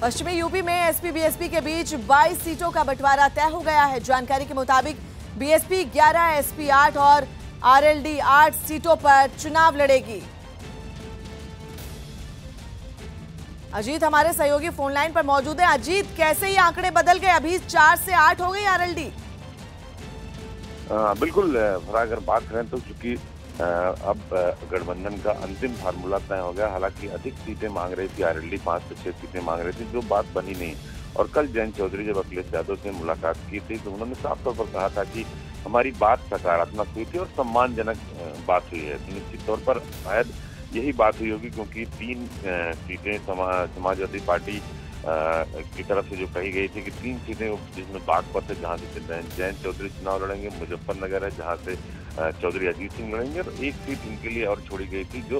पश्चिमी यूपी में SP BSP के बीच 22 सीटों का बंटवारा तय हो गया है। जानकारी के मुताबिक बीएसपी 11, एसपी 8 और आरएलडी 8 सीटों पर चुनाव लड़ेगी। अजीत हमारे सहयोगी फोन लाइन पर मौजूद है। अजीत, कैसे ये आंकड़े बदल गए? अभी 4 से 8 हो गई आरएलडी। बिल्कुल, अगर बात करें तो चूंकि अब गठबंधन का अंतिम फार्मूला तय हो गया। हालांकि अधिक सीटें मांग रही थी आरएलडी, 5 से 6 सीटें मांग रही थी, जो बात बनी नहीं। और कल जयंत चौधरी जब अखिलेश यादव से मुलाकात की थी तो उन्होंने साफ तौर पर कहा था कि हमारी बात सकारात्मक हुई थी और सम्मानजनक बात हुई है। तो निश्चित तौर पर शायद यही बात हुई होगी, क्योंकि 3 सीटें समाजवादी पार्टी की तरफ से जो कही गई थी कि 3 सीटें जिसमें बागपत है जहाँ से जयंत चौधरी चुनाव लड़ेंगे, मुजफ्फरनगर है जहाँ से चौधरी अजीत सिंह लड़ेंगे, और 1 सीट इनके लिए और छोड़ी गई थी जो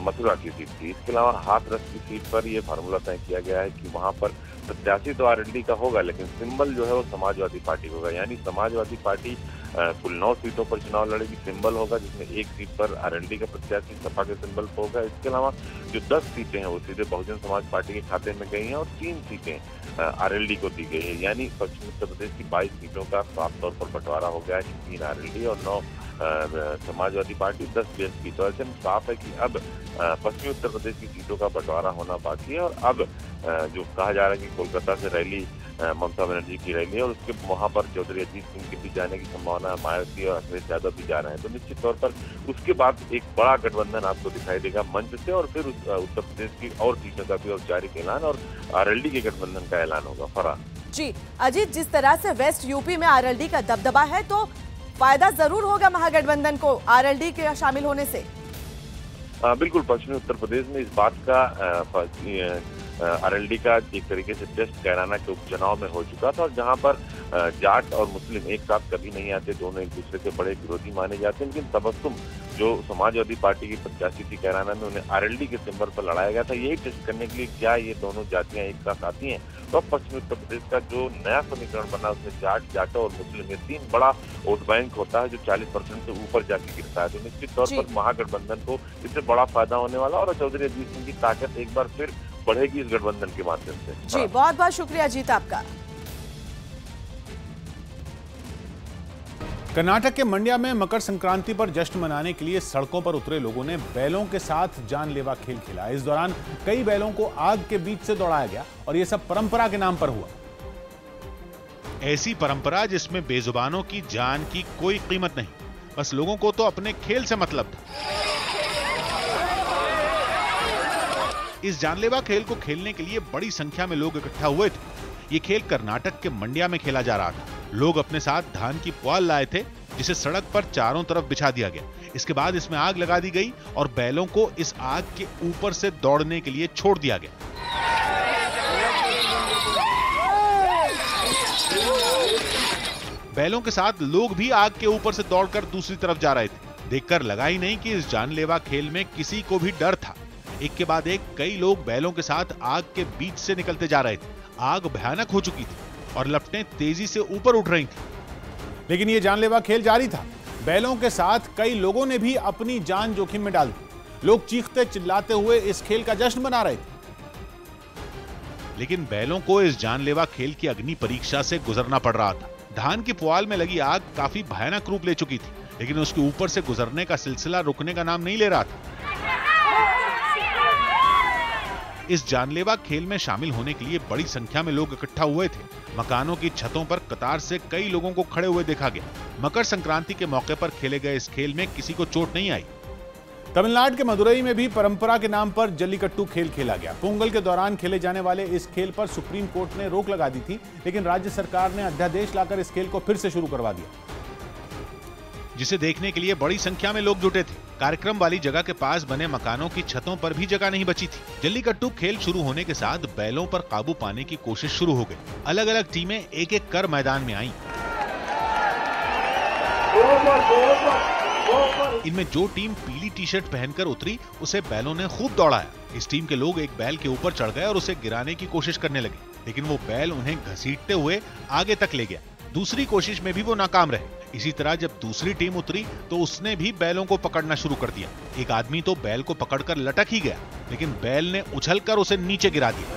मथुरा की सीट थी। इसके अलावा हाथरस की सीट पर यह फार्मूला तय किया गया है कि वहां पर प्रत्याशी तो आरएलडी का होगा, लेकिन सिंबल जो है वो समाजवादी पार्टी होगा। यानी समाजवादी पार्टी कुल 9 सीटों पर चुनाव लड़ेगी, सिंबल होगा जिसमें 1 सीट पर आरएलडी का प्रत्याशी सपा के सिंबल पर होगा। इसके अलावा जो 10 सीटें हैं वो सीधे बहुजन समाज पार्टी के खाते में गई हैं और 3 सीटें आरएलडी को दी गई है। यानी पश्चिमी उत्तर प्रदेश की 22 सीटों का साफ तौर पर बंटवारा हो गया है, 3 आरएलडी और 9 समाजवादी पार्टी, 10 बीएसपी। तो ऐसे में साफ है कि अब पश्चिमी उत्तर प्रदेश की सीटों का बंटवारा होना बाकी है। और अब जो कहा जा रहा है कि कोलकाता से रैली, ममता बनर्जी की रैली है और उसके वहां पर चौधरी अजीत सिंह के भी जाने की संभावना है, मायावती और अखिलेश यादव भी जा रहे हैं। तो निश्चित तौर पर उसके बाद एक बड़ा गठबंधन आपको दिखाई देगा मंच से, और फिर उत्तर प्रदेश की और सीटों का भी औपचारिक ऐलान और आरएलडी के गठबंधन का ऐलान होगा। फरहान जी। अजीत, जिस तरह से वेस्ट यूपी में आरएलडी का दबदबा है तो फायदा जरूर होगा महागठबंधन को आरएलडी के शामिल होने से। बिल्कुल, पश्चिमी उत्तर प्रदेश में इस बात का आरएलडी का एक तरीके से टेस्ट कैराना के उपचुनाव में हो चुका था, और जहां पर जाट और मुस्लिम एक साथ कभी नहीं आते, दोनों एक दूसरे के बड़े विरोधी माने जाते हैं। लेकिन तबस्सुम जो समाजवादी पार्टी की प्रत्याशी थी कैराना में, उन्हें आरएलडी के सिंबल पर लड़ाया गया था, यही टेस्ट करने के लिए क्या ये दोनों जातियां एक साथ आती हैं। तो अब पश्चिमी उत्तर प्रदेश का जो नया समीकरण बना उसमें जाट और मुस्लिम, ये 3 बड़ा वोट बैंक होता है जो 40% से ऊपर जाके गिरता है। तो निश्चित तौर पर महागठबंधन को इससे बड़ा फायदा होने वाला, और चौधरी अजीत सिंह की ताकत एक बार फिर बढ़ेगी इस गठबंधन के माध्यम से। जी, बहुत बहुत शुक्रिया अजीत आपका। कर्नाटक के मंड्या में मकर संक्रांति पर जश्न मनाने के लिए सड़कों पर उतरे लोगों ने बैलों के साथ जानलेवा खेल खेला। इस दौरान कई बैलों को आग के बीच से दौड़ाया गया और यह सब परंपरा के नाम पर हुआ। ऐसी परंपरा जिसमें बेजुबानों की जान की कोई कीमत नहीं, बस लोगों को तो अपने खेल से मतलब था। इस जानलेवा खेल को खेलने के लिए बड़ी संख्या में लोग इकट्ठा हुए थे। ये खेल कर्नाटक के मंड्या में खेला जा रहा था। लोग अपने साथ धान की पुआल लाए थे, जिसे सड़क पर चारों तरफ बिछा दिया गया। इसके बाद इसमें आग लगा दी गई और बैलों को इस आग के ऊपर से दौड़ने के लिए छोड़ दिया गया। बैलों के साथ लोग भी आग के ऊपर से दौड़कर दूसरी तरफ जा रहे थे। देखकर लगा ही नहीं कि इस जानलेवा खेल में किसी को भी डर था। एक के बाद एक कई लोग बैलों के साथ आग के बीच से निकलते जा रहे थे। आग भयानक हो चुकी थी और लपटें तेजी से ऊपर उठ रही थी। लेकिन यह जानलेवा खेल जारी था। बैलों के साथ कई लोगों ने भी अपनी जान जोखिम में डाल दी। लोग चीखते चिल्लाते हुए इस खेल का जश्न मना रहे थे। लेकिन बैलों को इस जानलेवा खेल की अग्नि परीक्षा से गुजरना पड़ रहा था। धान की पुआल में लगी आग काफी भयानक रूप ले चुकी थी, लेकिन उसके ऊपर से गुजरने का सिलसिला रुकने का नाम नहीं ले रहा था। इस जानलेवा खेल में शामिल होने के लिए बड़ी संख्या में लोग इकट्ठा हुए थे। मकानों की छतों पर कतार से कई लोगों को खड़े हुए देखा गया। मकर संक्रांति के मौके पर खेले गए इस खेल में किसी को चोट नहीं आई। तमिलनाडु के मदुरई में भी परंपरा के नाम पर जल्लीकट्टू खेल खेला गया। पोंगल के दौरान खेले जाने वाले इस खेल पर सुप्रीम कोर्ट ने रोक लगा दी थी, लेकिन राज्य सरकार ने अध्यादेश लाकर इस खेल को फिर से शुरू करवा दिया, जिसे देखने के लिए बड़ी संख्या में लोग जुटे थे। कार्यक्रम वाली जगह के पास बने मकानों की छतों पर भी जगह नहीं बची थी। जल्लीकट्टू खेल शुरू होने के साथ बैलों पर काबू पाने की कोशिश शुरू हो गई। अलग अलग टीमें एक एक कर मैदान में आईं। इनमें जो टीम पीली टी शर्ट पहनकर उतरी उसे बैलों ने खूब दौड़ाया। इस टीम के लोग एक बैल के ऊपर चढ़ गए और उसे गिराने की कोशिश करने लगे, लेकिन वो बैल उन्हें घसीटते हुए आगे तक ले गया। दूसरी कोशिश में भी वो नाकाम रहे। इसी तरह जब दूसरी टीम उतरी तो उसने भी बैलों को पकड़ना शुरू कर दिया। एक आदमी तो बैल को पकड़कर लटक ही गया, लेकिन बैल ने उछलकर उसे नीचे गिरा दिया।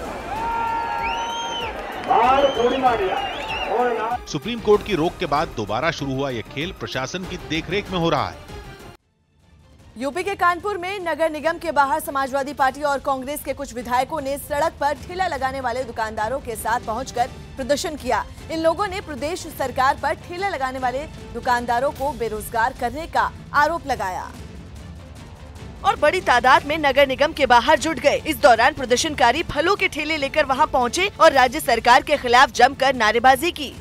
सुप्रीम कोर्ट की रोक के बाद दोबारा शुरू हुआ यह खेल प्रशासन की देखरेख में हो रहा है। यूपी के कानपुर में नगर निगम के बाहर समाजवादी पार्टी और कांग्रेस के कुछ विधायकों ने सड़क पर ठेला लगाने वाले दुकानदारों के साथ पहुंचकर प्रदर्शन किया। इन लोगों ने प्रदेश सरकार पर ठेला लगाने वाले दुकानदारों को बेरोजगार करने का आरोप लगाया और बड़ी तादाद में नगर निगम के बाहर जुट गए। इस दौरान प्रदर्शनकारी फलों के ठेले लेकर वहां पहुंचे और राज्य सरकार के खिलाफ जमकर नारेबाजी की।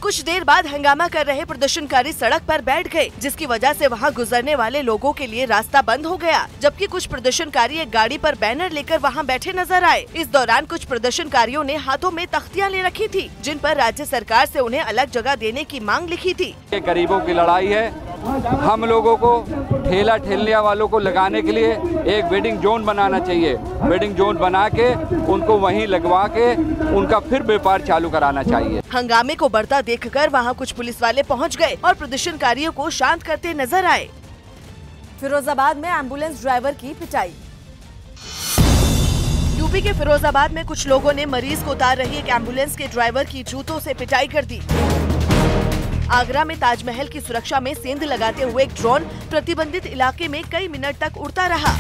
कुछ देर बाद हंगामा कर रहे प्रदर्शनकारी सड़क पर बैठ गए, जिसकी वजह से वहां गुजरने वाले लोगों के लिए रास्ता बंद हो गया। जबकि कुछ प्रदर्शनकारी एक गाड़ी पर बैनर लेकर वहां बैठे नजर आए। इस दौरान कुछ प्रदर्शनकारियों ने हाथों में तख्तियां ले रखी थी, जिन पर राज्य सरकार से उन्हें अलग जगह देने की मांग लिखी थी। गरीबों की लड़ाई है। हम लोगों को ठेला ठेलने वालों को लगाने के लिए एक वेटिंग जोन बनाना चाहिए। वेटिंग जोन बना के उनको वहीं लगवा के उनका फिर व्यापार चालू कराना चाहिए। हंगामे को बढ़ता देखकर वहां कुछ पुलिस वाले पहुंच गए और प्रदर्शनकारियों को शांत करते नजर आए। फिरोजाबाद में एम्बुलेंस ड्राइवर की पिटाई। यूपी के फिरोजाबाद में कुछ लोगों ने मरीज को उतार रही एक एम्बुलेंस के ड्राइवर की जूतों से पिटाई कर दी। आगरा में ताजमहल की सुरक्षा में सेंध लगाते हुए एक ड्रोन प्रतिबंधित इलाके में कई मिनट तक उड़ता रहा।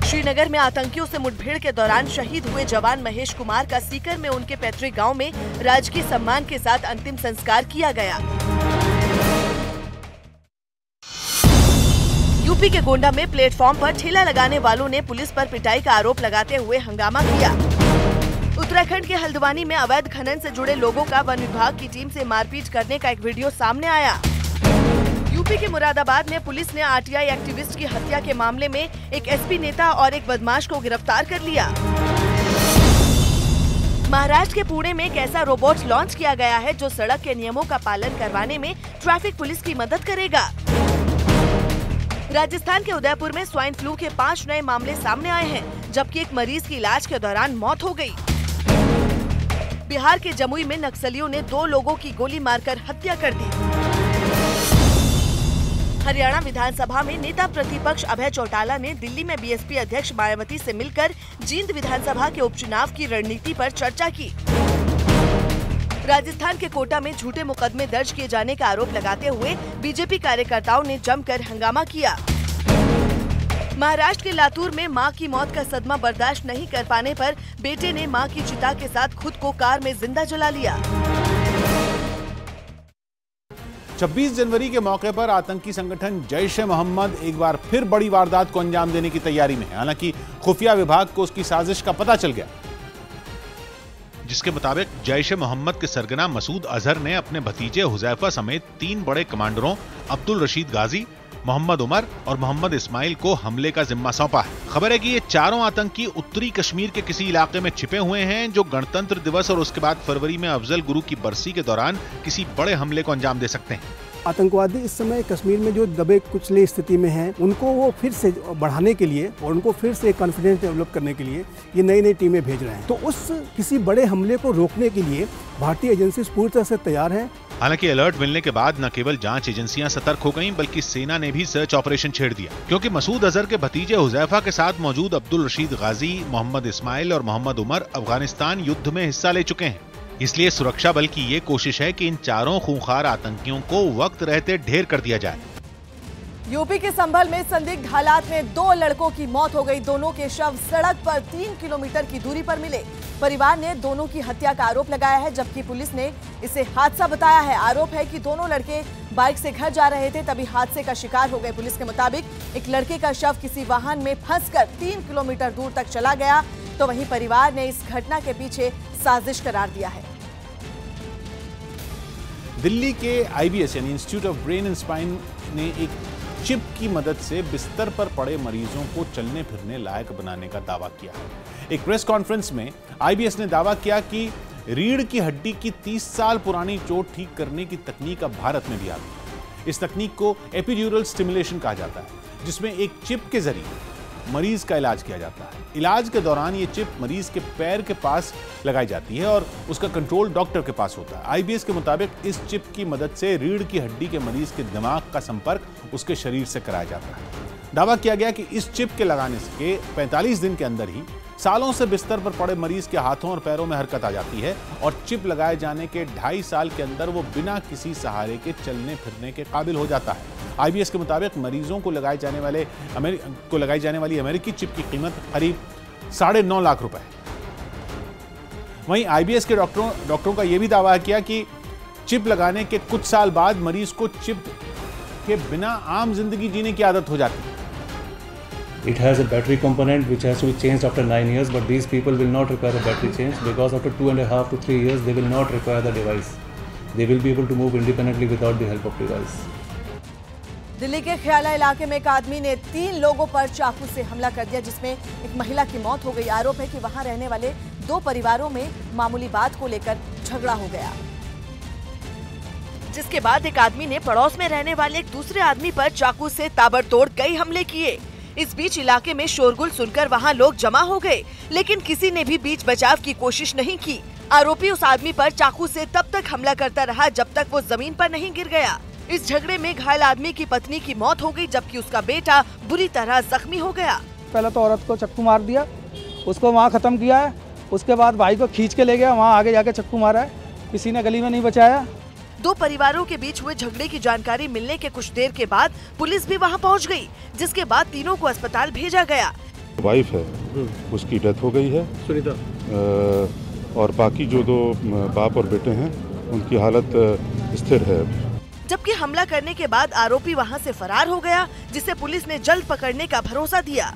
श्रीनगर में आतंकियों से मुठभेड़ के दौरान शहीद हुए जवान महेश कुमार का सीकर में उनके पैतृक गांव में राजकीय सम्मान के साथ अंतिम संस्कार किया गया। यूपी के गोंडा में प्लेटफॉर्म पर ठेला लगाने वालों ने पुलिस पर पिटाई का आरोप लगाते हुए हंगामा किया। उत्तराखंड के हल्द्वानी में अवैध खनन से जुड़े लोगों का वन विभाग की टीम से मारपीट करने का एक वीडियो सामने आया। यूपी के मुरादाबाद में पुलिस ने आरटीआई एक्टिविस्ट की हत्या के मामले में एक एसपी नेता और एक बदमाश को गिरफ्तार कर लिया। महाराष्ट्र के पुणे में एक ऐसा रोबोट लॉन्च किया गया है जो सड़क के नियमों का पालन करवाने में ट्रैफिक पुलिस की मदद करेगा। राजस्थान के उदयपुर में स्वाइन फ्लू के 5 नए मामले सामने आए हैं, जबकि एक मरीज की इलाज के दौरान मौत हो गई। बिहार के जमुई में नक्सलियों ने 2 लोगों की गोली मारकर हत्या कर दी। हरियाणा विधानसभा में नेता प्रतिपक्ष अभय चौटाला ने दिल्ली में बीएसपी अध्यक्ष मायावती से मिलकर जींद विधानसभा के उपचुनाव की रणनीति पर चर्चा की। राजस्थान के कोटा में झूठे मुकदमे दर्ज किए जाने का आरोप लगाते हुए बीजेपी कार्यकर्ताओं ने जमकर हंगामा किया। महाराष्ट्र के लातूर में मां की मौत का सदमा बर्दाश्त नहीं कर पाने पर बेटे ने मां की चिता के साथ खुद को कार में जिंदा जला लिया। 26 जनवरी के मौके पर आतंकी संगठन जैश-ए-मोहम्मद एक बार फिर बड़ी वारदात को अंजाम देने की तैयारी में है। हालांकि खुफिया विभाग को उसकी साजिश का पता चल गया, जिसके मुताबिक जैश-ए-मोहम्मद के सरगना मसूद अजहर ने अपने भतीजे हुजैफा समेत 3 बड़े कमांडरों अब्दुल रशीद गाजी, मोहम्मद उमर और मोहम्मद इस्माइल को हमले का जिम्मा सौंपा है। खबर है कि ये चारों आतंकी उत्तरी कश्मीर के किसी इलाके में छिपे हुए हैं, जो गणतंत्र दिवस और उसके बाद फरवरी में अफजल गुरु की बरसी के दौरान किसी बड़े हमले को अंजाम दे सकते हैं। आतंकवादी इस समय कश्मीर में जो दबे कुचले स्थिति में हैं, उनको वो फिर से बढ़ाने के लिए और उनको फिर से कॉन्फिडेंस डेवलप करने के लिए ये नई नई टीमें भेज रहे हैं। तो उस किसी बड़े हमले को रोकने के लिए भारतीय एजेंसी पूरी तरह से तैयार हैं। हालांकि अलर्ट मिलने के बाद न केवल जांच एजेंसियां सतर्क हो गईं, बल्कि सेना ने भी सर्च ऑपरेशन छेड़ दिया, क्योंकि मसूद अजहर के भतीजे हुजैफा के साथ मौजूद अब्दुल रशीद गाजी, मोहम्मद इस्माइल और मोहम्मद उमर अफगानिस्तान युद्ध में हिस्सा ले चुके हैं। इसलिए सुरक्षा बल की ये कोशिश है कि इन चारों खूंखार आतंकियों को वक्त रहते ढेर कर दिया जाए। यूपी के संभल में संदिग्ध हालात में 2 लड़कों की मौत हो गई। दोनों के शव सड़क पर 3 किलोमीटर की दूरी पर मिले। परिवार ने दोनों की हत्या का आरोप लगाया है, जबकि पुलिस ने इसे हादसा बताया है। आरोप है कि दोनों लड़के बाइक से घर जा रहे थे, तभी हादसे का शिकार हो गए। पुलिस के मुताबिक एक लड़के का शव किसी वाहन में फंसकर 3 किलोमीटर दूर तक चला गया, तो वहीं परिवार ने इस घटना के पीछे साजिश करार दिया है। दिल्ली के आईबीएस यानी institute of brain and spine ने एक चिप की मदद से बिस्तर पर पड़े मरीजों को चलने फिरने लायक बनाने का दावा किया है। एक प्रेस कॉन्फ्रेंस में आईबीएस ने दावा किया कि रीढ़ की हड्डी की 30 साल पुरानी चोट ठीक करने की तकनीक अब भारत में भी आ गई है। इस तकनीक को एपिड्यूरल स्टिमुलेशन कहा जाता है, जिसमें एक चिप के जरिए मरीज का इलाज किया जाता है। इलाज के दौरान ये चिप मरीज के पैर के पास लगाई जाती है और उसका कंट्रोल डॉक्टर के पास होता है। आईबीएस के मुताबिक इस चिप की मदद से रीढ़ की हड्डी के मरीज के दिमाग का संपर्क उसके शरीर से कराया जाता है। दावा किया गया कि इस चिप के लगाने के 45 दिन के अंदर ही सालों से बिस्तर पर पड़े मरीज के हाथों और पैरों में हरकत आ जाती है और चिप लगाए जाने के 2.5 साल के अंदर वो बिना किसी सहारे के चलने फिरने के काबिल हो जाता है। आईबीएस के मुताबिक मरीजों को लगाई जाने वाली अमेरिकी चिप की कीमत करीब 9.5 लाख रुपए है। वहीं आईबीएस के डॉक्टरों का यह भी दावा किया कि चिप लगाने के कुछ साल बाद मरीज को चिप के बिना आम जिंदगी जीने की आदत हो जाती है। It has a battery component which has to be changed after 9 years, but these people will not require a battery change because after 2.5 to 3 years they will not require the device. They will be able to move independently without the help of device. Delhi के ख्याला इलाके में एक आदमी ने 3 लोगों पर चाकू से हमला कर दिया, जिसमें एक महिला की मौत हो गई। आरोप है कि वहां रहने वाले 2 परिवारों में मामूली बात को लेकर झगड़ा हो गया, जिसके बाद एक आदमी ने पड़ोस में रहने वाले एक दूसरे आदमी पर चाकू से ताबड़तोड़ कई हमले किए। इस बीच इलाके में शोरगुल सुनकर वहां लोग जमा हो गए, लेकिन किसी ने भी बीच बचाव की कोशिश नहीं की। आरोपी उस आदमी पर चाकू से तब तक हमला करता रहा जब तक वो जमीन पर नहीं गिर गया। इस झगड़े में घायल आदमी की पत्नी की मौत हो गई, जबकि उसका बेटा बुरी तरह जख्मी हो गया। पहले तो औरत को चक्कू मार दिया, उसको वहाँ खत्म किया है, उसके बाद भाई को खींच के ले गया, वहाँ आगे जाके चक्कू मारा है, किसी ने गली में नहीं बचाया। 2 परिवारों के बीच हुए झगड़े की जानकारी मिलने के कुछ देर के बाद पुलिस भी वहां पहुंच गई, जिसके बाद तीनों को अस्पताल भेजा गया। वाइफ है, उसकी डेथ हो गई है सुनीता, और बाकी जो 2 बाप और बेटे हैं उनकी हालत स्थिर है। जबकि हमला करने के बाद आरोपी वहां से फरार हो गया, जिसे पुलिस ने जल्द पकड़ने का भरोसा दिया।